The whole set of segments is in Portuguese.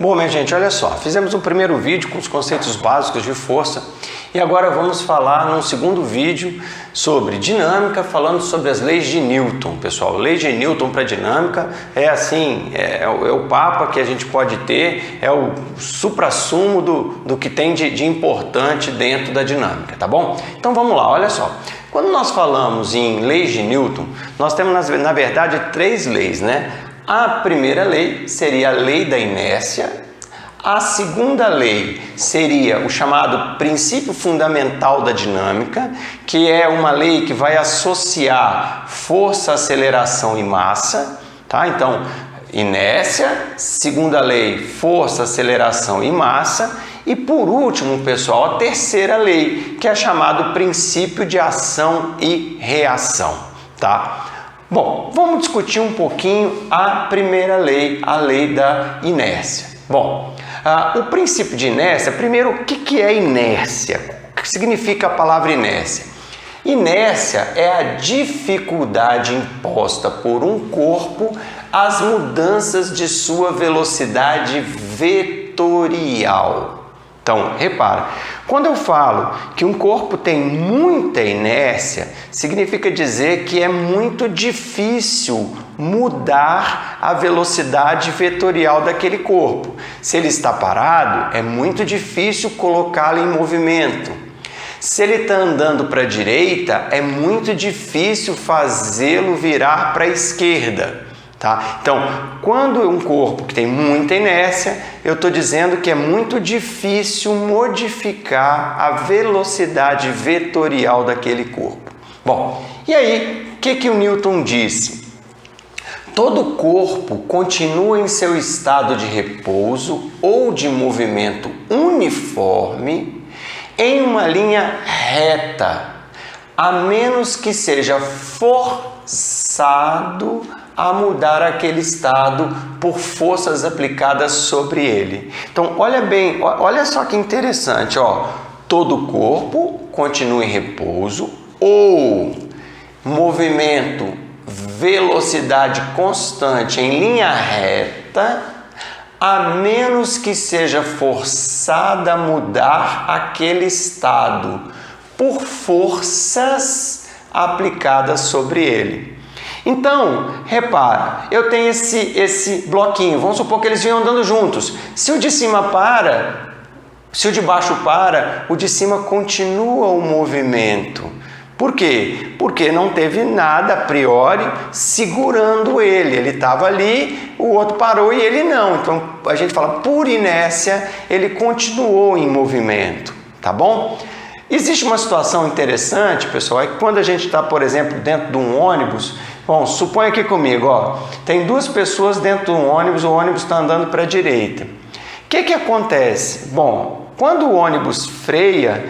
Bom, minha gente, olha só, fizemos um primeiro vídeo com os conceitos básicos de força e agora vamos falar num segundo vídeo sobre dinâmica, falando sobre as leis de Newton, pessoal. Lei de Newton para dinâmica é assim, é o papo que a gente pode ter, é o suprassumo do que tem de importante dentro da dinâmica, tá bom? Então vamos lá, olha só. Quando nós falamos em leis de Newton, nós temos na verdade três leis, né? A primeira lei seria a lei da inércia, a segunda lei seria o chamado princípio fundamental da dinâmica, que é uma lei que vai associar força, aceleração e massa, tá? Então, inércia, segunda lei, força, aceleração e massa, e por último, pessoal, a terceira lei, que é chamado princípio de ação e reação, tá? Bom, vamos discutir um pouquinho a primeira lei, a lei da inércia. Bom, o princípio de inércia, primeiro, o que é inércia? O que significa a palavra inércia? Inércia é a dificuldade imposta por um corpo às mudanças de sua velocidade vetorial. Então, repara, quando eu falo que um corpo tem muita inércia, significa dizer que é muito difícil mudar a velocidade vetorial daquele corpo. Se ele está parado, é muito difícil colocá-lo em movimento. Se ele está andando para a direita, é muito difícil fazê-lo virar para a esquerda. Tá? Então, quando um corpo que tem muita inércia, eu estou dizendo que é muito difícil modificar a velocidade vetorial daquele corpo. Bom, e aí, o que o Newton disse? Todo corpo continua em seu estado de repouso ou de movimento uniforme em uma linha reta, a menos que seja forçado a mudar aquele estado por forças aplicadas sobre ele. Então, olha bem, olha só que interessante, ó. Todo corpo continua em repouso ou movimento, velocidade constante em linha reta, a menos que seja forçada a mudar aquele estado por forças aplicadas sobre ele. Então, repara, eu tenho esse bloquinho, vamos supor que eles venham andando juntos. Se o de cima para, se o de baixo para, o de cima continua o movimento. Por quê? Porque não teve nada a priori segurando ele. Ele estava ali, o outro parou e ele não. Então, a gente fala, por inércia, ele continuou em movimento, tá bom? Existe uma situação interessante, pessoal, é que quando a gente está, por exemplo, dentro de um ônibus, bom, suponha aqui comigo, ó, tem duas pessoas dentro de um ônibus, o ônibus está andando para a direita. O que acontece? Bom, quando o ônibus freia,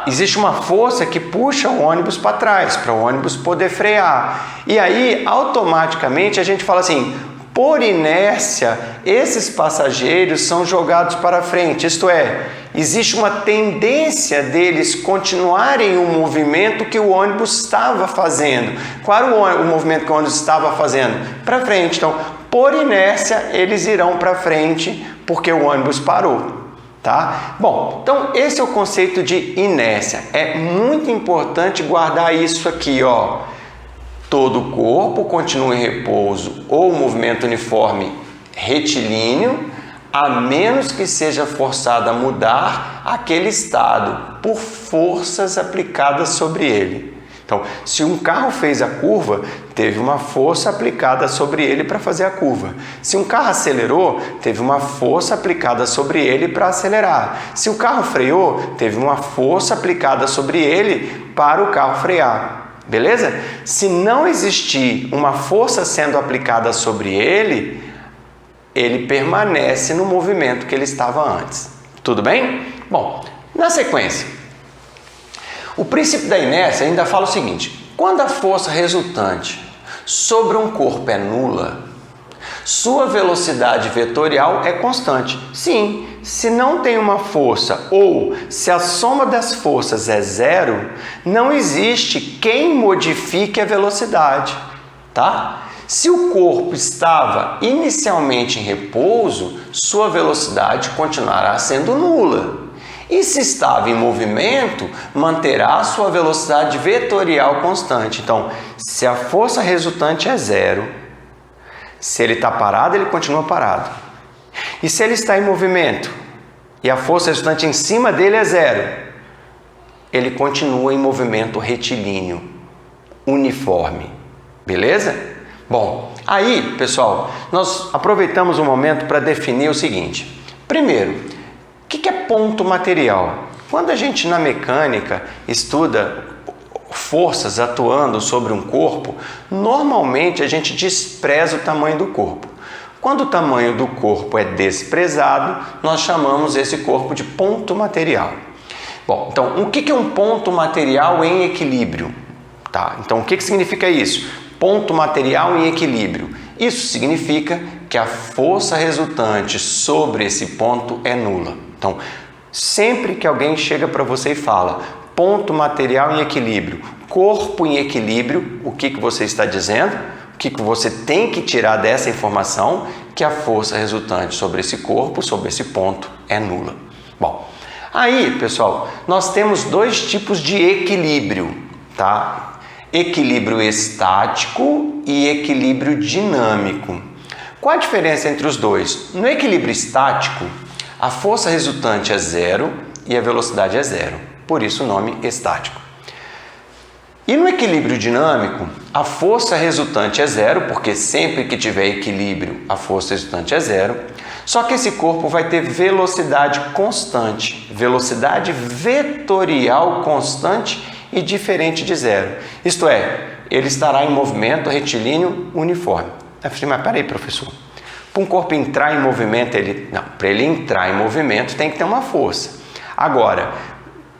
existe uma força que puxa o ônibus para trás, para o ônibus poder frear. E aí, automaticamente, a gente fala assim, por inércia, esses passageiros são jogados para frente, isto é, existe uma tendência deles continuarem o movimento que o ônibus estava fazendo. Qual era o movimento que o ônibus estava fazendo? Para frente. Então, por inércia, eles irão para frente porque o ônibus parou. Tá? Bom, então esse é o conceito de inércia. É muito importante guardar isso aqui, ó. Todo o corpo continua em repouso ou movimento uniforme retilíneo, a menos que seja forçado a mudar aquele estado por forças aplicadas sobre ele. Então, se um carro fez a curva, teve uma força aplicada sobre ele para fazer a curva. Se um carro acelerou, teve uma força aplicada sobre ele para acelerar. Se o carro freou, teve uma força aplicada sobre ele para o carro frear. Beleza? Se não existir uma força sendo aplicada sobre ele, ele permanece no movimento que ele estava antes. Tudo bem? Bom, na sequência, o princípio da inércia ainda fala o seguinte: quando a força resultante sobre um corpo é nula, sua velocidade vetorial é constante. Sim, se não tem uma força ou se a soma das forças é zero, não existe quem modifique a velocidade, tá? Se o corpo estava inicialmente em repouso, sua velocidade continuará sendo nula. E se estava em movimento, manterá sua velocidade vetorial constante. Então, se a força resultante é zero, se ele está parado, ele continua parado. E se ele está em movimento e a força resultante em cima dele é zero, ele continua em movimento retilíneo, uniforme. Beleza? Bom, aí, pessoal, nós aproveitamos o momento para definir o seguinte. Primeiro, o que é ponto material? Quando a gente na mecânica estuda forças atuando sobre um corpo, normalmente a gente despreza o tamanho do corpo. Quando o tamanho do corpo é desprezado, nós chamamos esse corpo de ponto material. Bom, então, o que é um ponto material em equilíbrio? Tá? Então, o que significa isso? Ponto material em equilíbrio. Isso significa que a força resultante sobre esse ponto é nula. Então, sempre que alguém chega para você e fala ponto material em equilíbrio, corpo em equilíbrio, o que você está dizendo? O que você tem que tirar dessa informação? Que a força resultante sobre esse corpo, sobre esse ponto, é nula. Bom, aí, pessoal, nós temos dois tipos de equilíbrio, tá? Equilíbrio estático e equilíbrio dinâmico. Qual a diferença entre os dois? No equilíbrio estático, a força resultante é zero e a velocidade é zero, por isso o nome estático. E no equilíbrio dinâmico, a força resultante é zero, porque sempre que tiver equilíbrio, a força resultante é zero, só que esse corpo vai ter velocidade constante, velocidade vetorial constante e diferente de zero. Isto é, ele estará em movimento retilíneo uniforme. Mas peraí, professor, para um corpo entrar em movimento, para ele entrar em movimento tem que ter uma força. Agora,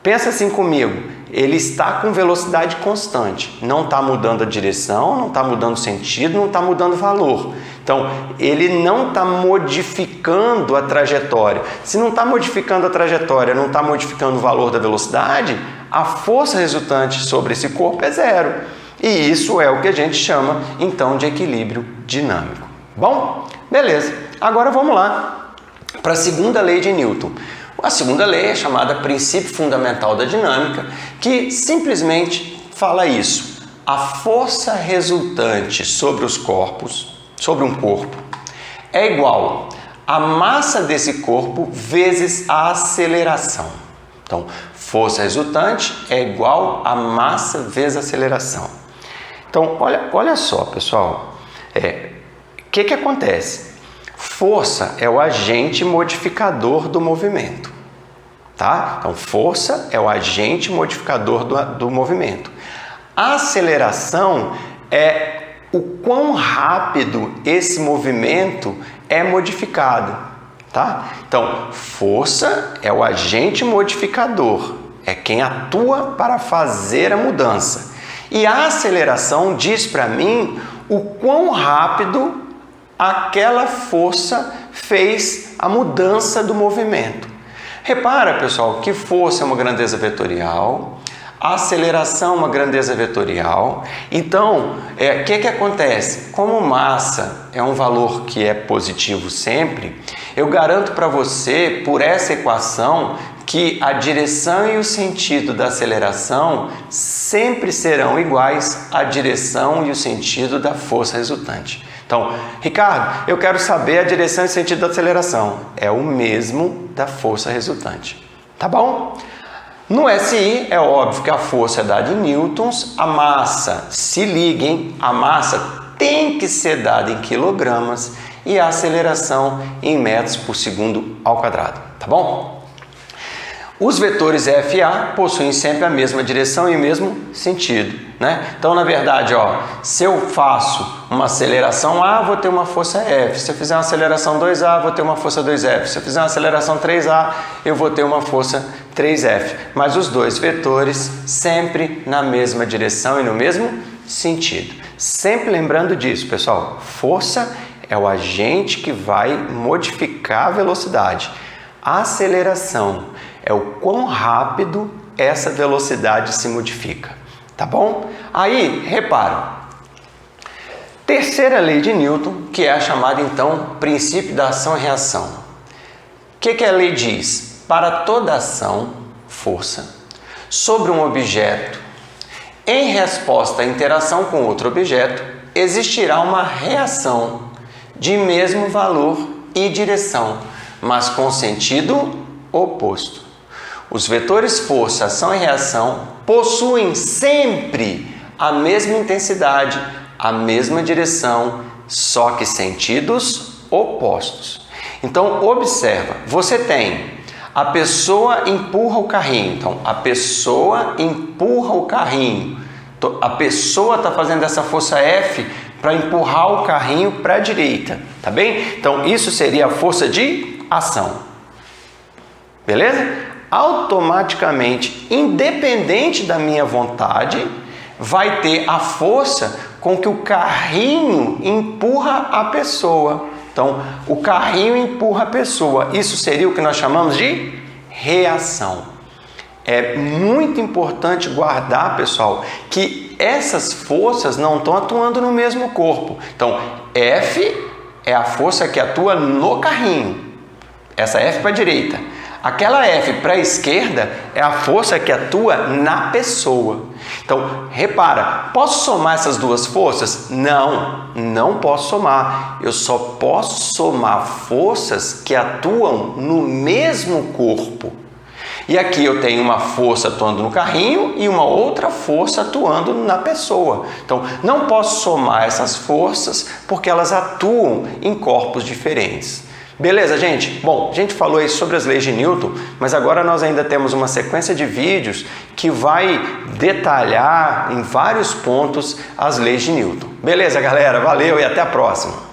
pensa assim comigo, ele está com velocidade constante, não está mudando a direção, não está mudando o sentido, não está mudando o valor. Então, ele não está modificando a trajetória. Se não está modificando a trajetória, não está modificando o valor da velocidade, a força resultante sobre esse corpo é zero. E isso é o que a gente chama, então, de equilíbrio dinâmico. Bom? Beleza. Agora vamos lá para a segunda lei de Newton. A segunda lei é chamada princípio fundamental da dinâmica, que simplesmente fala isso. A força resultante sobre os corpos, sobre um corpo, é igual à massa desse corpo vezes a aceleração. Então, força resultante é igual a massa vezes a aceleração. Então, olha só, pessoal. O que acontece? Força é o agente modificador do movimento. Tá? Então, força é o agente modificador do movimento. A aceleração é o quão rápido esse movimento é modificado. Tá? Então, força é o agente modificador, é quem atua para fazer a mudança. E a aceleração diz para mim o quão rápido aquela força fez a mudança do movimento. Repara, pessoal, que força é uma grandeza vetorial, a aceleração é uma grandeza vetorial. Então, o que acontece? Como massa é um valor que é positivo sempre, eu garanto para você, por essa equação, que a direção e o sentido da aceleração sempre serão iguais à direção e o sentido da força resultante. Então, Ricardo, eu quero saber a direção e sentido da aceleração. É o mesmo da força resultante. Tá bom? No SI, é óbvio que a força é dada em newtons, a massa, se liguem, a massa tem que ser dada em quilogramas e a aceleração em metros por segundo ao quadrado. Tá bom? Os vetores F e A possuem sempre a mesma direção e o mesmo sentido, né? Então, na verdade, se eu faço uma aceleração A, vou ter uma força F. Se eu fizer uma aceleração 2A, vou ter uma força 2F. Se eu fizer uma aceleração 3A, eu vou ter uma força 3F. Mas os dois vetores sempre na mesma direção e no mesmo sentido. Sempre lembrando disso, pessoal. Força é o agente que vai modificar a velocidade. A aceleração é o quão rápido essa velocidade se modifica, tá bom? Aí, repara, Terceira lei de Newton, que é a chamada então princípio da ação e reação. O que a lei diz? Para toda ação, força, sobre um objeto, em resposta à interação com outro objeto, existirá uma reação de mesmo valor e direção, mas com sentido oposto. Os vetores força, ação e reação possuem sempre a mesma intensidade, a mesma direção, só que sentidos opostos. Então, observa, você tem a pessoa empurra o carrinho, então a pessoa empurra o carrinho, a pessoa está fazendo essa força F para empurrar o carrinho para a direita, tá bem? Então, isso seria a força de ação, beleza? Automaticamente, independente da minha vontade, vai ter a força com que o carrinho empurra a pessoa. Então, o carrinho empurra a pessoa. Isso seria o que nós chamamos de reação. É muito importante guardar, pessoal, que essas forças não estão atuando no mesmo corpo. Então, F é a força que atua no carrinho. Essa F para a direita. Aquela F para a esquerda é a força que atua na pessoa. Então, repara, posso somar essas duas forças? Não, não posso somar. Eu só posso somar forças que atuam no mesmo corpo. E aqui eu tenho uma força atuando no carrinho e uma outra força atuando na pessoa. Então, não posso somar essas forças porque elas atuam em corpos diferentes. Beleza, gente? Bom, a gente falou aí sobre as leis de Newton, mas agora nós ainda temos uma sequência de vídeos que vai detalhar em vários pontos as leis de Newton. Beleza, galera? Valeu e até a próxima!